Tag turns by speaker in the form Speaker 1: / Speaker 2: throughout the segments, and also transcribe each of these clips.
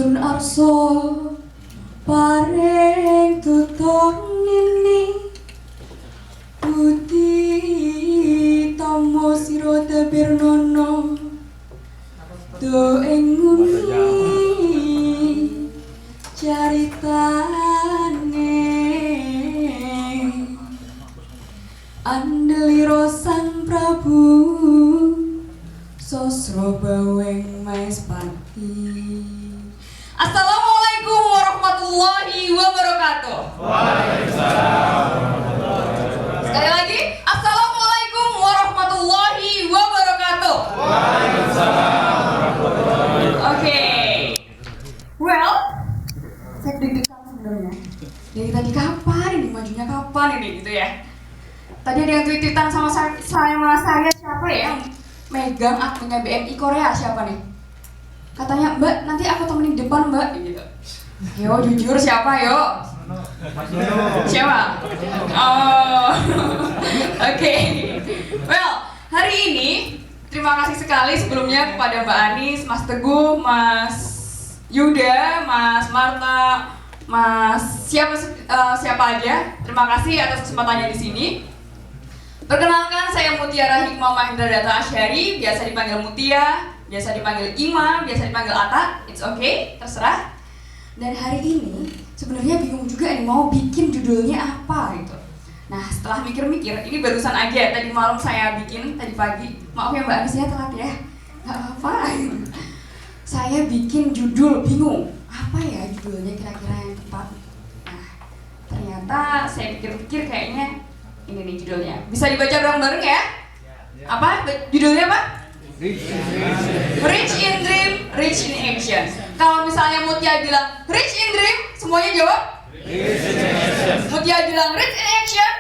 Speaker 1: Ingsun arso paring tutong ini Putih tomo siro tabirnono Do enguni caritane Andeliro sang Prabu Sosro baweng Maespati. Assalamualaikum warahmatullahi wabarakatuh.
Speaker 2: Waalaikumsalam.
Speaker 1: Sekali lagi, Assalamualaikum warahmatullahi wabarakatuh.
Speaker 2: Waalaikumsalam.
Speaker 1: Oke. Well, saya deg-degan sebenarnya. Dari tadi kapan ini, majunya kapan ini gitu ya. Tadi ada yang tweet-tweetan sama saya siapa ya yang megang akunnya BMI Korea, siapa nih? Katanya, Mbak, nanti aku temenin depan, Mbak, gitu. Yo, jujur siapa, yo? Siapa? Oh, oke. Well, hari ini terima kasih sekali sebelumnya kepada Mbak Anis, Mas Teguh, Mas Yuda, Mas Marta, Mas siapa aja. Terima kasih atas kesempatannya di sini. Perkenalkan, saya Mutiara Hikmah Mahendra Data Asyari, biasa dipanggil Mutia, biasa dipanggil Ima, biasa dipanggil Ata, it's okay, terserah. Dan hari ini sebenarnya bingung juga nih mau bikin judulnya apa gitu. Nah, setelah mikir-mikir, ini barusan aja tadi malam saya bikin, tadi pagi. Maaf ya Mbak Anisnya telat ya, nggak apa-apa. Saya bikin judul, bingung, apa ya judulnya kira-kira yang tepat. Nah, ternyata saya pikir-pikir kayaknya ini nih judulnya. Bisa dibaca bareng-bareng ya? Apa? Judulnya apa? Rich in Dream, Rich in Action. Kalau misalnya Mutia bilang Rich in Dream, semuanya jawab? Mutia bilang Rich in Action?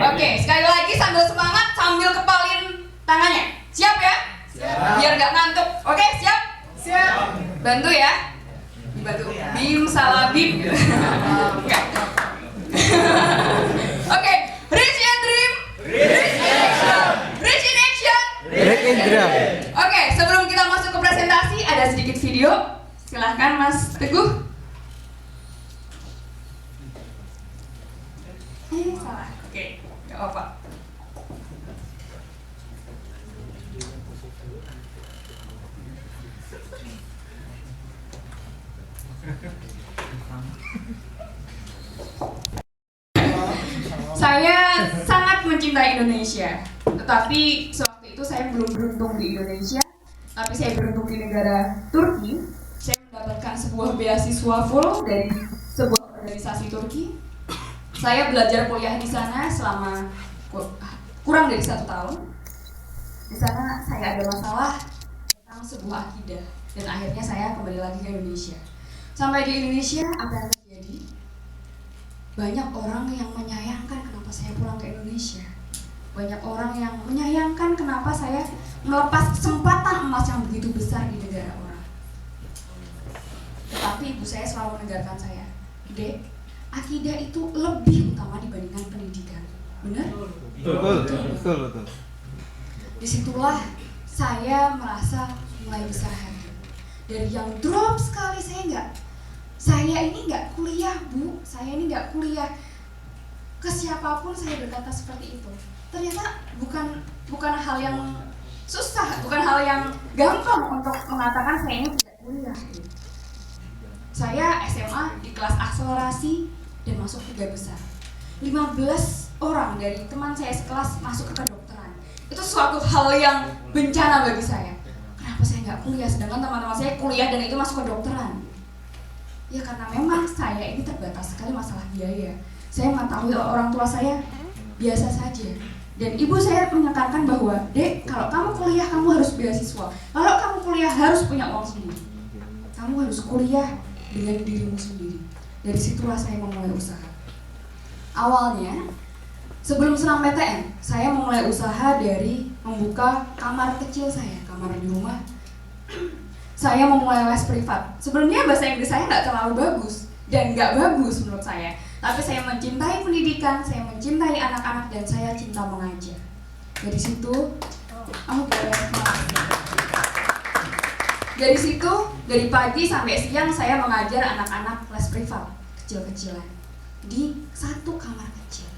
Speaker 1: Oke, sekali lagi sambil semangat, sambil kepalin tangannya. Siap ya? Siap. Biar gak ngantuk. Oke, siap? Siap. Bantu ya? Dibantu. Bim salah bim. Oke, Rich in Dream, Rich in Action. Rich in Action,
Speaker 2: Rich in Dream.
Speaker 1: Oke, sebelum kita masuk ke presentasi, ada sedikit video. Silahkan Mas Teguh. Salah. Oke, gak apa-apa. Saya sangat mencintai Indonesia, tetapi sewaktu itu saya belum beruntung di Indonesia, tapi saya beruntung di negara Turki. Saya mendapatkan sebuah beasiswa full dari sebuah organisasi Turki. Saya belajar kuliah di sana selama kurang dari 1 tahun. Di sana saya ada masalah tentang sebuah akidah, dan akhirnya saya kembali lagi ke Indonesia. Sampai di Indonesia, apa yang terjadi? Banyak orang yang menyayangkan kenapa saya pulang ke Indonesia. Banyak orang yang menyayangkan kenapa saya melepas kesempatan emas yang begitu besar di negara orang. Tetapi ibu saya selalu menegarkan saya, Dek, akidah itu lebih utama dibandingkan pendidikan. Benar?
Speaker 2: Betul.
Speaker 1: Disitulah saya merasa mulai besar hati. Dari yang drop sekali, saya ini nggak kuliah, Bu. Saya ini nggak kuliah. Ke siapapun saya berkata seperti itu. Ternyata bukan hal yang susah, bukan hal yang gampang untuk mengatakan saya ini tidak kuliah. Saya SMA di kelas akselerasi dan masuk 3 besar. 15 orang dari teman saya sekelas masuk ke kedokteran. Itu suatu hal yang bencana bagi saya. Kenapa saya nggak kuliah, sedangkan teman-teman saya kuliah dan itu masuk kedokteran? Ya karena memang saya ini terbatas sekali masalah biaya. Saya mengetahui orang tua saya biasa saja. Dan ibu saya menekankan bahwa, Dek, kalau kamu kuliah kamu harus beasiswa. Kalau kamu kuliah harus punya uang sendiri. Kamu harus kuliah dengan dirimu sendiri. Dari situlah saya memulai usaha. Awalnya, sebelum senam PTN, saya memulai usaha dari membuka kamar kecil saya, kamar di rumah. Saya memulai les privat. Sebenarnya bahasa Inggris saya nggak terlalu bagus dan nggak bagus menurut saya. Tapi saya mencintai pendidikan, saya mencintai anak-anak, dan saya cinta mengajar. Dari situ, dari situ Dari pagi sampai siang saya mengajar anak-anak kelas privat kecil-kecilan di satu kamar kecil.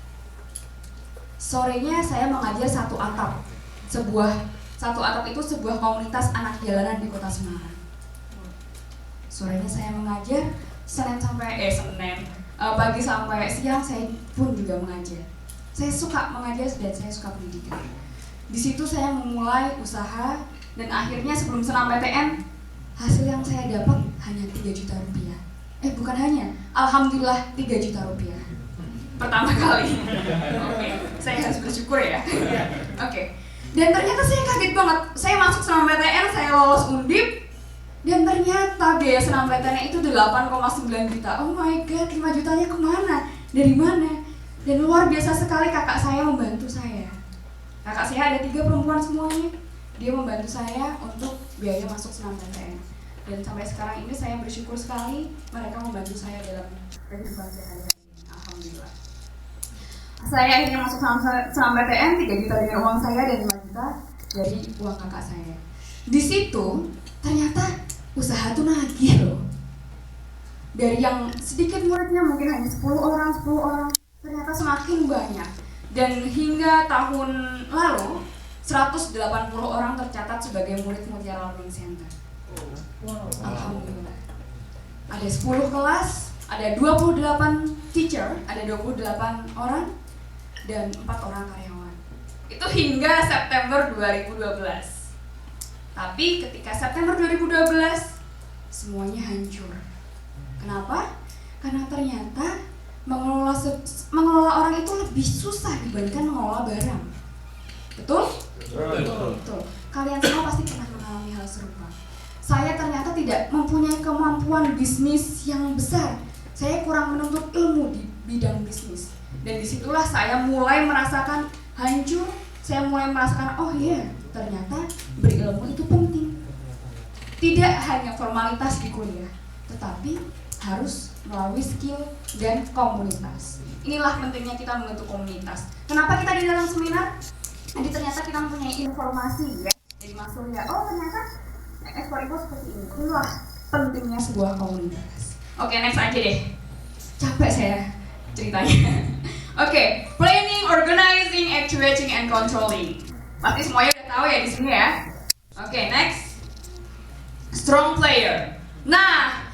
Speaker 1: Sorenya saya mengajar satu atap. Satu atap itu sebuah komunitas anak jalanan di Kota Semarang. Sorenya saya mengajar pagi sampai siang saya pun juga mengajar. Saya suka mengajar dan saya suka pendidikan. Di situ saya memulai usaha dan akhirnya sebelum senam PTN hasil yang saya dapat hanya 3 juta rupiah. Bukan hanya, alhamdulillah 3 juta rupiah. Pertama kali. Oke, saya harus bersyukur ya. Oke. Dan ternyata saya kaget banget. Saya masuk senam PTN, saya lolos Undip. Dan ternyata biaya senam PTN itu 8,9 juta. Oh my god, 5 jutanya kemana? Dari mana? Dan luar biasa sekali kakak saya membantu saya. Kakak saya ada 3 perempuan semuanya. Dia membantu saya untuk biaya masuk senam PTN. Dan sampai sekarang ini saya bersyukur sekali mereka membantu saya dalam kehidupan sehari-hari. Alhamdulillah. Saya akhirnya masuk senam PTN, 3 juta dengan uang saya dan 5 juta dari uang kakak saya. Di situ ternyata usaha tuh nagih loh. Dari yang sedikit muridnya mungkin hanya 10 orang, ternyata semakin banyak. Dan hingga tahun lalu 180 orang tercatat sebagai murid Mutiara Learning Center. Alhamdulillah. Ada 10 kelas, ada 28 teacher, ada 28 orang dan 4 orang karyawan. Itu hingga September 2012. Tapi ketika September 2012 semuanya hancur. Kenapa? Karena ternyata mengelola orang itu lebih susah dibandingkan mengelola barang. Betul? Betul. Kalian semua pasti pernah mengalami hal serupa. Saya ternyata tidak mempunyai kemampuan bisnis yang besar. Saya kurang menuntut ilmu di bidang bisnis. Dan disitulah saya mulai merasakan hancur. Saya mulai merasakan, oh iya, ternyata berilmu itu penting. Tidak hanya formalitas di kuliah, tetapi harus melalui skill dan komunitas. Inilah pentingnya kita membentuk komunitas. Kenapa kita di dalam seminar? Jadi ternyata kita mempunyai informasi ya. Jadi Mas Surya, oh ternyata ekspor itu seperti ini. Inilah pentingnya sebuah komunitas. Oke, next aja deh. Capek saya ceritanya. Oke, planning, organizing, actuating, and controlling. Pasti semuanya udah tahu ya di sini ya. Oke, next. Strong player. Nah,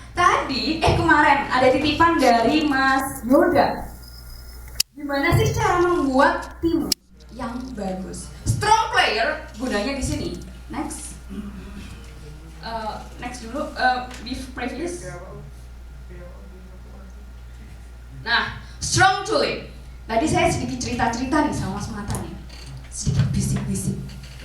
Speaker 1: kemarin ada titipan dari Mas Yoda. Gimana sih cara membuat tim yang bagus? Strong player gunanya di sini. Next. Next dulu, previous. Nah, strong tooling. Tadi saya sedikit cerita-cerita nih sama Mas Mata nih. Sedikit bisik-bisik.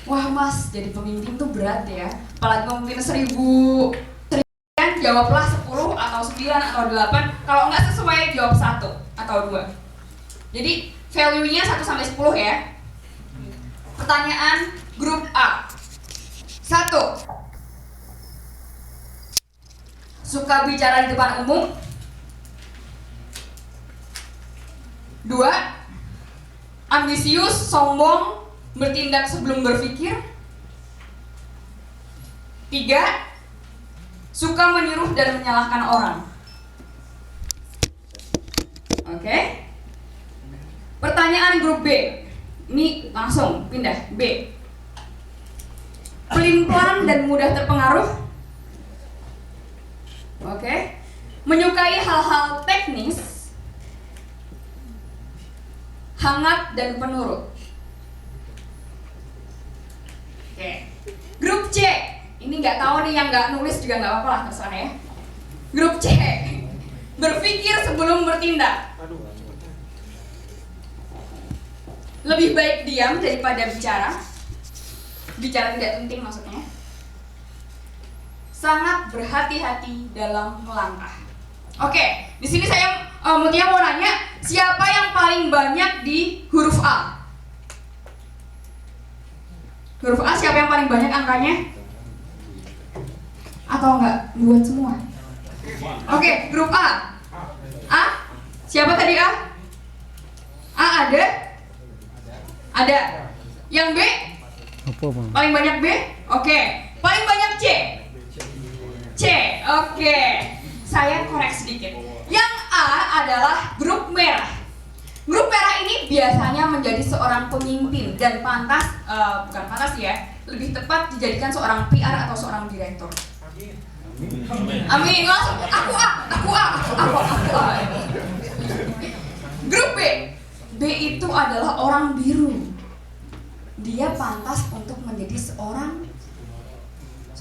Speaker 1: Wah Mas, jadi pemimpin tuh berat ya. Apalagi memimpin 1000 triliun, jawablah 10 atau 9 atau 8. Kalau nggak sesuai, jawab 1 atau 2. Jadi, value-nya 1 sampai 10 ya. Pertanyaan grup A. 1. Suka bicara di depan umum. 2. Ambisius, sombong, bertindak sebelum berpikir. 3. Suka menyuruh dan menyalahkan orang. Oke. Pertanyaan grup B. Ini langsung pindah B. Pelin-pelan dan mudah terpengaruh. Oke. Menyukai hal-hal teknis. Hangat dan penurut. Oke. Grup C. Ini nggak tahu nih, yang nggak nulis juga nggak apa-apa lah, terserah ya. Grup C. Berpikir sebelum bertindak. Lebih baik diam daripada bicara. Bicara tidak penting maksudnya. Sangat berhati-hati dalam melangkah. Oke, di sini saya Mutia mau nanya, siapa yang paling banyak di huruf A? Huruf A siapa yang paling banyak angkanya? Atau enggak buat semua? Oke, grup A. A? Siapa tadi A? A ada? Ada. Yang B?
Speaker 2: Apa, Bang?
Speaker 1: Paling banyak B? Oke. Paling banyak C? C. Oke. Saya koreksi sedikit. Yang A adalah grup merah. Grup merah ini biasanya menjadi seorang pemimpin dan bukan pantas ya, lebih tepat dijadikan seorang PR atau seorang direktur. Amin. Langsung aku A. Grup B. B itu adalah orang biru. Dia pantas untuk menjadi seorang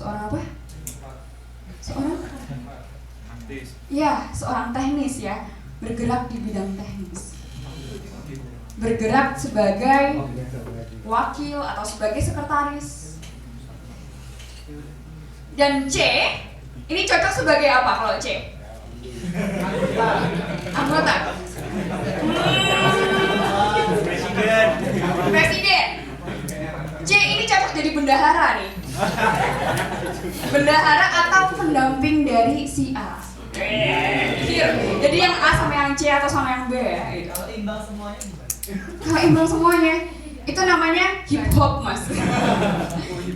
Speaker 1: apa? Seorang teknis ya, bergerak di bidang teknis. Bergerak sebagai wakil atau sebagai sekretaris. Dan C, ini cocok sebagai apa kalau C? Anggota. Presiden. C ini cocok jadi bendahara nih. Bendahara atau pendamping dari si A. Jadi yang A sama yang C atau sama yang B ya gitu. Kalau imbang semuanya itu namanya hip hop mas.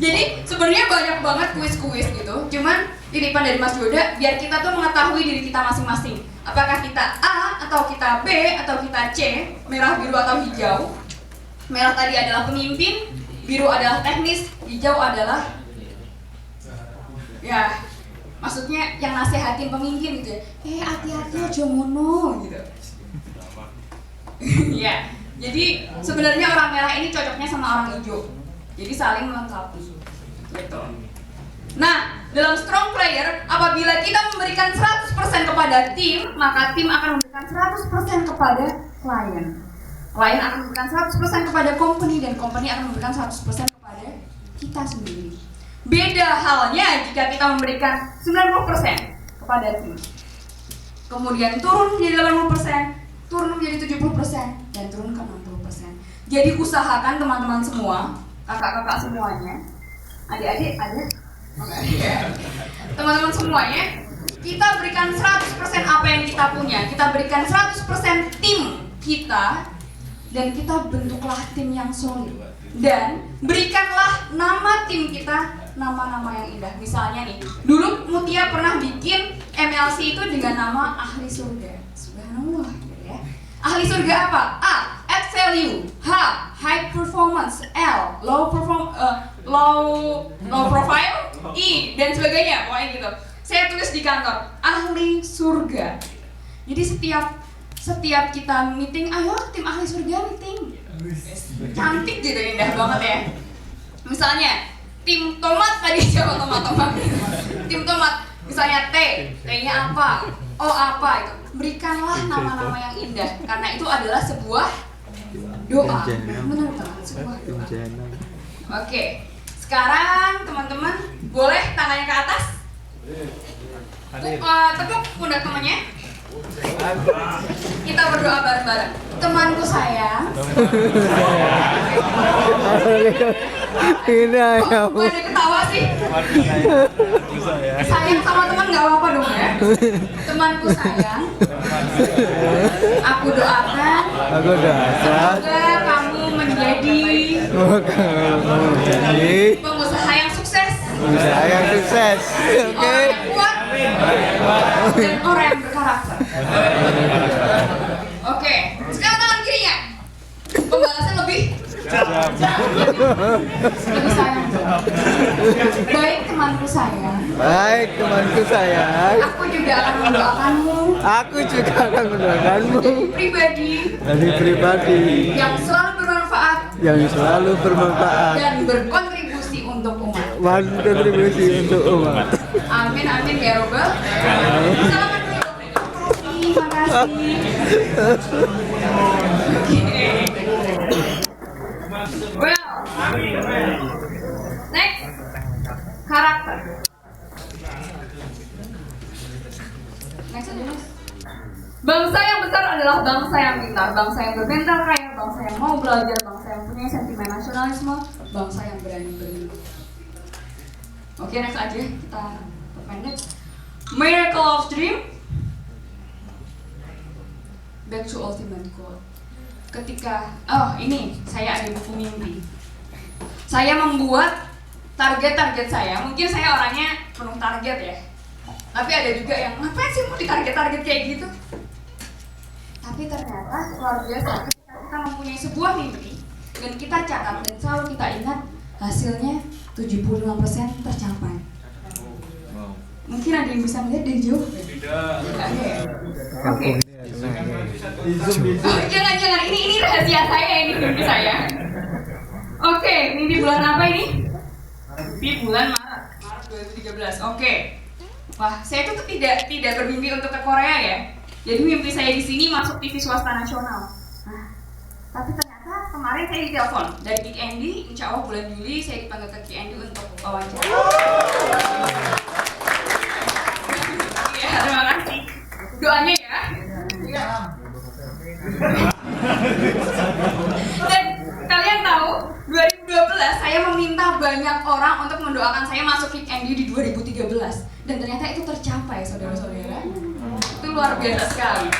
Speaker 1: Jadi sebenarnya banyak banget kuis-kuis gitu. Cuman titipan dari Mas Yoda biar kita tuh mengetahui diri kita masing-masing. Apakah kita A atau kita B atau kita C, merah, biru atau hijau. Merah tadi adalah pemimpin, biru adalah teknis, hijau adalah ya maksudnya yang nasehatin pemimpin gitu ya. Hati-hati aja mono gitu. Ya. Jadi sebenarnya orang merah ini cocoknya sama orang hijau. Jadi saling melengkapi. Gitu. Nah, dalam strong player, apabila kita memberikan 100% kepada tim, maka tim akan memberikan 100% kepada klien. Klien akan memberikan 100% kepada company dan company akan memberikan 100% kepada kita sendiri. Beda halnya jika kita memberikan 90% kepada tim. Kemudian turun menjadi 80%. Turun menjadi 70% dan turun ke 60%. Jadi usahakan teman-teman semua, kakak-kakak semuanya, adik-adik, teman-teman semuanya, kita berikan 100% apa yang kita punya. Kita berikan 100% tim kita dan kita bentuklah tim yang solid. Dan berikanlah nama tim kita nama-nama yang indah. Misalnya nih, dulu Mutia pernah bikin MLC itu dengan nama Ahli Surga. Subhanallah. Ahli surga apa? A. Add value. H. High performance. L. Low profile. I. Dan sebagainya. Pokoknya gitu. Saya tulis di kantor. Ahli surga. Jadi setiap kita meeting, ayo tim ahli surga meeting. Cantik gitu, indah banget ya. Misalnya tim tomat tadi siapa tomat. Tim tomat. Misalnya T. T-nya apa? O apa itu? Berikanlah nama-nama yang indah karena itu adalah sebuah doa. Benar banget, sebuah doa. Oke. Sekarang teman-teman boleh tangannya ke atas. Tepuk pundak temannya. Kita berdoa bareng-bareng. Temanku sayang.
Speaker 2: Ini ayam.
Speaker 1: Kok ada ketawa sih? Sayang sama teman nggak apa-apa dong ya. Temanku sayang. Aku doakan. Semoga kamu menjadi pengusaha yang sukses. Oke. Orang yang kuat dan orang yang berkarakter. Oke. Sekarang tangan kirinya. Pembalasan lebih sayang. Baik temanku sayang. Aku juga akan mendoakanmu. Dari pribadi. Yang selalu bermanfaat. Dan berkontribusi untuk umat. Amin ya robbal. Selamat terima kasih. Well, next, karakter. Next aja mas. Bangsa yang besar adalah bangsa yang pintar, bangsa yang bermental kaya, bangsa yang mau belajar, bangsa yang punya sentimen nasionalisme, bangsa yang berani bermimpi. Oke, next aja kita perpendek. Miracle of Dream. Back to ultimate goal. Ketika, ini saya ada buku mimpi. Saya membuat target-target saya. Mungkin saya orangnya penuh target ya. Tapi ada juga yang ngapain sih mau ditarget-target kayak gitu. Tapi ternyata luar biasa ketika kita mempunyai sebuah mimpi dan kita catat dan selalu kita ingat hasilnya 75% tercapai. Mungkin ada yang bisa melihat dari jauh? Tidak. Ada ya? Oke. Jangan, ini rahasia saya, ini mimpi saya. Oke, mimpi bulan apa ini? Mimpi bulan Maret 2013. Oke. Wah, saya tuh tidak bermimpi untuk ke Korea ya. Jadi mimpi saya di sini masuk TV swasta nasional. Nah, tapi ternyata kemarin saya ditelepon dari Kick Andy, insya Allah bulan Juli saya dipanggil ke Kick Andy untuk wawancara. Iya, terima kasih. Doanya ya. Dan kalian tahu, 2012 saya meminta banyak orang untuk mendoakan saya masuk Kick Andy di 2013. Dan ternyata itu tercapai, saudara-saudara. Itu luar biasa sekali.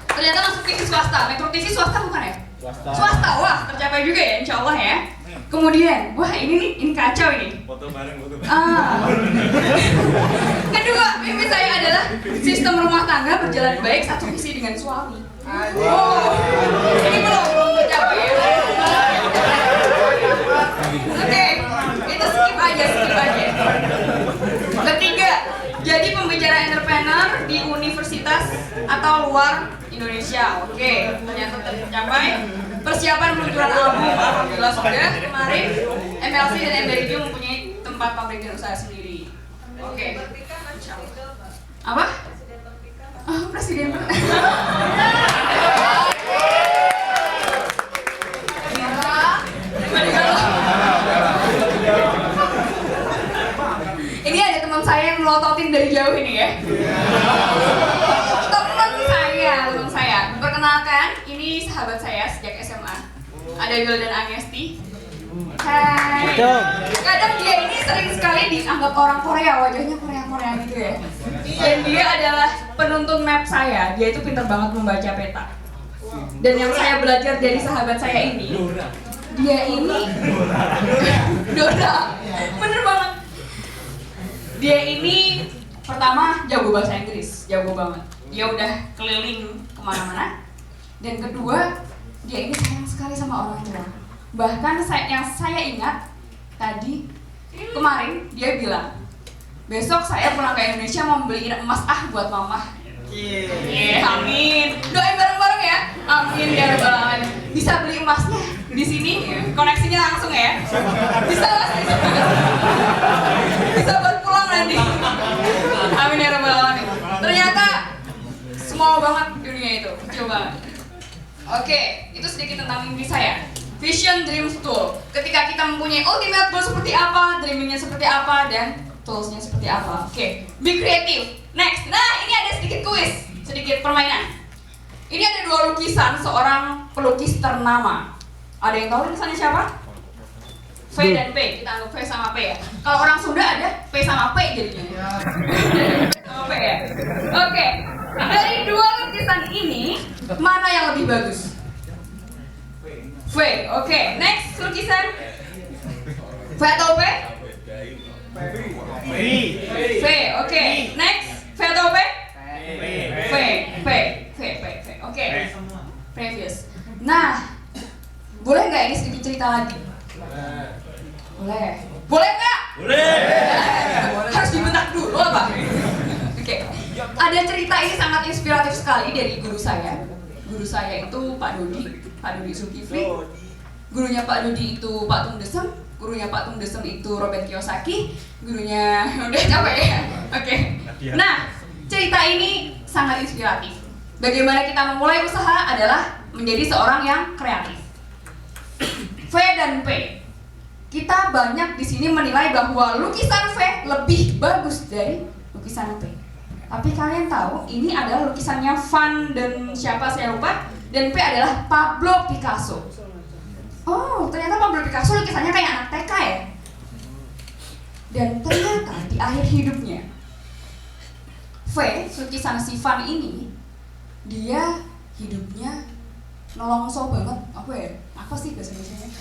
Speaker 1: Ternyata masuk TV swasta, Metro TV swasta bukan ya? Swasta, wah tercapai juga ya, insya Allah ya. Kemudian, wah ini kacau ini.
Speaker 2: Foto bareng.
Speaker 1: Kedua, mimpi saya adalah sistem rumah tangga berjalan baik satu visi dengan suami. Oh, ini belum tercapai ya. Oke, itu skip aja. Ketiga, jadi pembicara entrepreneur di universitas atau luar Indonesia. Oke, ternyata tercapai. Persiapan peluncuran album, alhamdulillah sudah. Kemarin MLC dan MBRijo mempunyai tempat pabrik dan usaha sendiri. Oke. Apa? Oh, presiden. Ini ada teman saya yang melototin dari jauh ini ya. Teman saya. Perkenalkan, ini sahabat saya sejak SMA. Ada Yul dan Agesti. Hai. Kadang dia ini sering sekali dianggap orang Korea, wajahnya Korea gitu ya. Dan dia adalah penuntun map saya. Dia itu pintar banget membaca peta. Dan yang saya belajar dari sahabat saya ini, dia ini Dora. Bener banget. Dia ini pertama jago bahasa Inggris, jago banget. Dia udah keliling kemana-mana. Dan kedua, dia ini sayang sekali sama orang tua. Bahkan yang saya ingat tadi kemarin dia bilang, besok saya pulang ke Indonesia mau beliin emas buat mama. Amin. Doain bareng-bareng ya. Amin ya rabbal alamin. Bisa beli emasnya di sini, koneksinya langsung ya. Bisa buat pulang nanti. Amin ya rabbal alamin. Ternyata small banget dunia itu, kecil banget. Oke, itu sedikit tentang mimpi saya. Vision, dreams, tool. Ketika kita mempunyai ultimate goal seperti apa, dreamingnya seperti apa, dan toolsnya seperti apa. Oke, be creative. Next, nah ini ada sedikit kuis, sedikit permainan. Ini ada dua lukisan seorang pelukis ternama. Ada yang tahu lukisannya siapa? V dan P, kita anggap V sama P ya. Kalau orang Sunda ada P sama P jadinya. P sama P ya. Oke, dari dua lukisan ini, mana yang lebih bagus? V, oke. Next, lukisan V atau P? V, oke. Next, V atau P? V. Oke. Previous. Nah, boleh nggak ini sedikit cerita lagi? Boleh. Boleh nggak?
Speaker 2: Boleh.
Speaker 1: Harus dibentak dulu apa? Oke. Ada cerita ini sangat inspiratif sekali dari guru saya. Guru saya itu Pak Dodi Zulkifli. Gurunya Pak Dodi itu Pak Tung Desem. Gurunya Pak Tung Desem itu Robert Kiyosaki. Gurunya udah capek ya. Oke. Nah, cerita ini sangat inspiratif. Bagaimana kita memulai usaha adalah menjadi seorang yang kreatif. V dan P. Kita banyak di sini menilai bahwa lukisan V lebih bagus dari lukisan P. Tapi kalian tahu ini adalah lukisannya Van dan siapa saya lupa, dan P adalah Pablo Picasso. Oh, ternyata Pablo Picasso lukisannya kayak anak TK ya. Dan ternyata di akhir hidupnya V, lukisan si Van ini, dia hidupnya nolongso banget. Apa sih bahasa Indonesianya?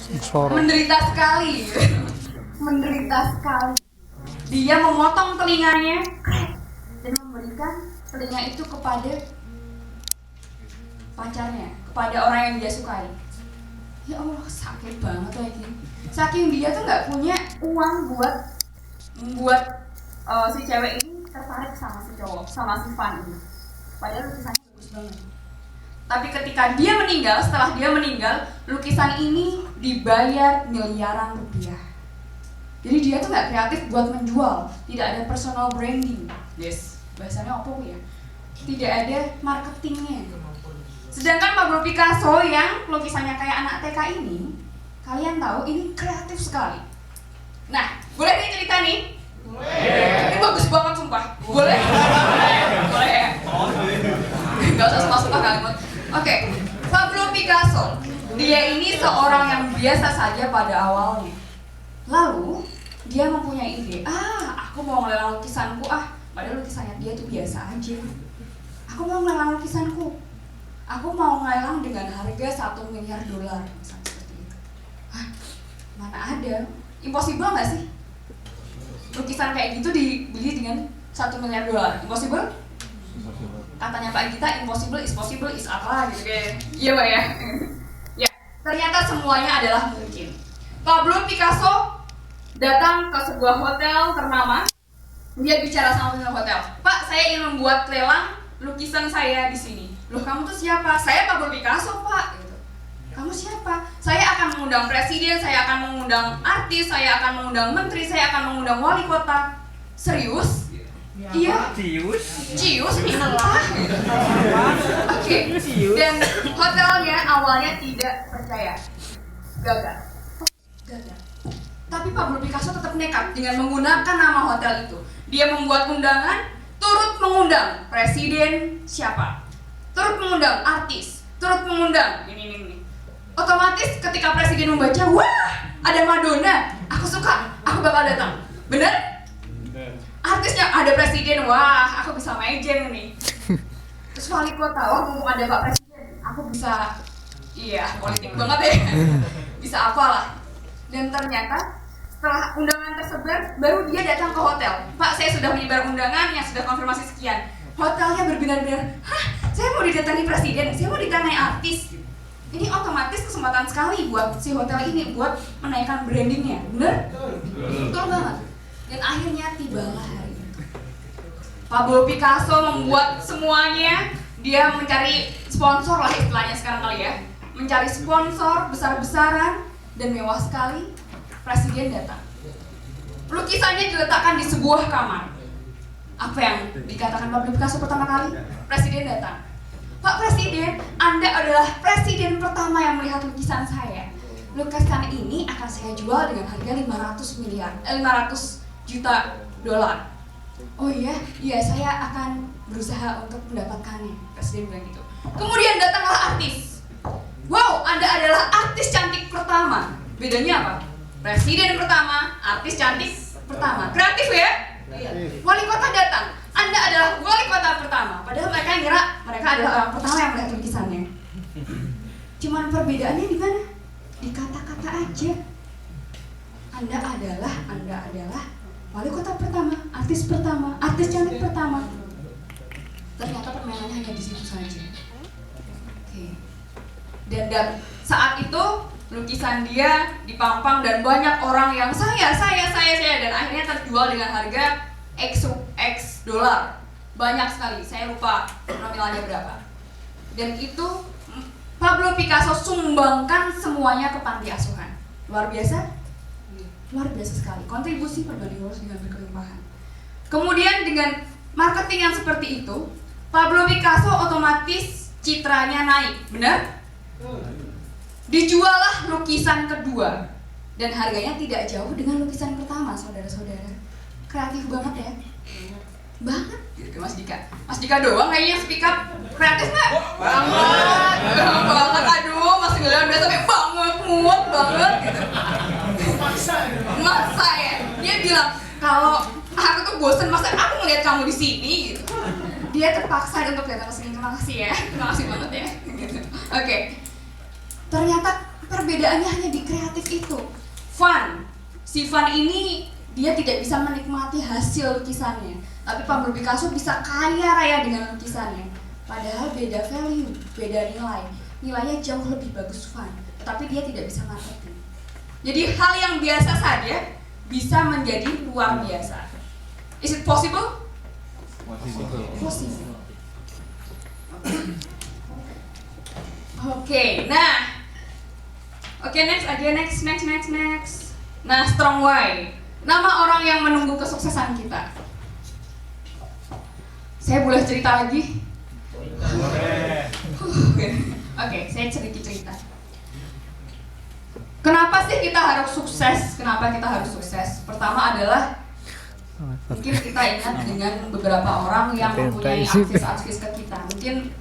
Speaker 1: Menderita sekali. Menderita sekali. Dia memotong telinganya, dan memberikan telinga itu kepada pacarnya, kepada orang yang dia sukai. Ya Allah, sakit banget lagi. Saking dia tuh nggak punya uang buat membuat si cewek ini tertarik sama si cowok, sama si Van ini. Padahal lukisannya bagus banget. Tapi ketika dia meninggal, setelah dia meninggal, lukisan ini dibayar miliaran rupiah. Jadi dia tuh nggak kreatif buat menjual, tidak ada personal branding. Yes, bahasanya apa ya? Tidak ada marketingnya. Sedangkan Pablo Picasso yang lukisannya kayak anak TK ini, kalian tahu ini kreatif sekali. Nah, boleh nih cerita nih? Boleh. Ini bagus banget sumpah. Boleh? Boleh ya? Gak usah suka-suka kalimat. Oke, Pablo Picasso, dia ini seorang yang biasa saja pada awalnya. Lalu, dia mempunyai ide, aku mau ngelelang lukisanku padahal lukisannya dia tuh biasa aja. Aku mau ngelelang lukisanku. Aku mau ngelelang dengan harga $1 miliar, misalnya seperti itu. Mana ada? Impossible nggak sih? Lukisan kayak gitu dibeli dengan $1 miliar. Impossible? Katanya Pak Gita, impossible is possible is apa gitu kayak. Iya Pak ya? Ya, ternyata semuanya adalah mungkin. Pablo Picasso datang ke sebuah hotel ternama. Dia bicara sama pemilik hotel, Pak, saya ingin membuat lelang lukisan saya di sini. Loh, kamu tuh siapa? Saya Pablo Picasso, Pak. Gitu. Kamu siapa? Saya akan mengundang presiden, saya akan mengundang artis, saya akan mengundang menteri, saya akan mengundang wali kota. Serius? Ya, iya. Cius inilah. Oke. Dan hotelnya awalnya tidak percaya. Gagal. Tapi Pablo Picasso tetap nekat dengan menggunakan nama hotel itu. Dia membuat undangan, turut mengundang presiden siapa? Turut mengundang artis, turut mengundang ini. Otomatis ketika presiden membaca, wah, ada Madonna, aku suka, aku bakal datang. Bener? Artisnya ada presiden, wah, aku bisa mejeng nih. Terus wali kota, wah, mumpung ada Pak Presiden, aku bisa, iya, politik banget ya. Bisa apalah. Dan ternyata setelah undangan tersebar, baru dia datang ke hotel. Pak, saya sudah menyebar undangan yang sudah konfirmasi sekian. Hotelnya berbinar-binar, saya mau didatangi presiden, saya mau didatangi artis. Ini otomatis kesempatan sekali buat si hotel ini buat menaikkan brandingnya, bener? Betul banget. Dan akhirnya tibalah hari itu. Pablo Picasso membuat semuanya, dia mencari sponsor lah istilahnya sekarang kali ya. Mencari sponsor besar-besaran dan mewah sekali. Presiden datang. Lukisannya diletakkan di sebuah kamar. Apa yang dikatakan Pablo Picasso pertama kali? Presiden datang. Pak Presiden, Anda adalah presiden pertama yang melihat lukisan saya. Lukisan ini akan saya jual dengan harga 500 juta dolar. Oh iya, saya akan berusaha untuk mendapatkannya. Presiden bilang gitu. Kemudian datanglah artis. Wow, Anda adalah artis cantik pertama. Bedanya apa? Presiden pertama, artis cantik pertama. Kreatif ya? Iya. Wali kota datang. Anda adalah wali kota pertama. Padahal mereka ngira mereka adalah orang pertama yang melihat lukisannya. Cuman perbedaannya di mana? Di kata-kata aja. Anda adalah wali kota pertama, artis cantik pertama. Ternyata permainannya hanya di situ saja. Oke. Dan saat itu lukisan dia dipampang dan banyak orang yang saya dan akhirnya terjual dengan harga X dolar. Banyak sekali, saya lupa nominalnya berapa. Dan itu Pablo Picasso sumbangkan semuanya ke panti asuhan. Luar biasa? Luar biasa sekali. Kontribusi perbandingan dengan berkelimpahan. Kemudian dengan marketing yang seperti itu, Pablo Picasso otomatis citranya naik, benar? Dijualah lukisan kedua dan harganya tidak jauh dengan lukisan pertama, saudara-saudara. Kreatif banget ya, banget. Gitu, Mas Dika doang kayaknya speak up. Kreatif nggak? Banget. Aduh, Mas Dika udah sampai banget, muat banget. Gitu. Masa ya? Dia bilang kalau aku tuh bosen, masa aku ngeliat kamu di sini gitu. Dia terpaksa untuk datang ke sini. Terima kasih ya, terima kasih banget ya. Gitu. Oke. Ternyata perbedaannya hanya di kreatif itu. Si Van ini dia tidak bisa menikmati hasil lukisannya. Tapi Pablo Picasso bisa kaya raya dengan lukisannya. Padahal beda value, beda nilai. Nilainya jauh lebih bagus fun, tapi dia tidak bisa marketing. Jadi hal yang biasa saja bisa menjadi luar biasa. Is it possible? Possible. Oke, nah. Oke, next aja, next. Nah, strong why. Nama orang yang menunggu kesuksesan kita. Saya boleh cerita lagi? Oke, saya cerita. Kenapa sih kita harus sukses? Pertama adalah mungkin kita ingat dengan beberapa orang yang mempunyai akses ke kita. Mungkin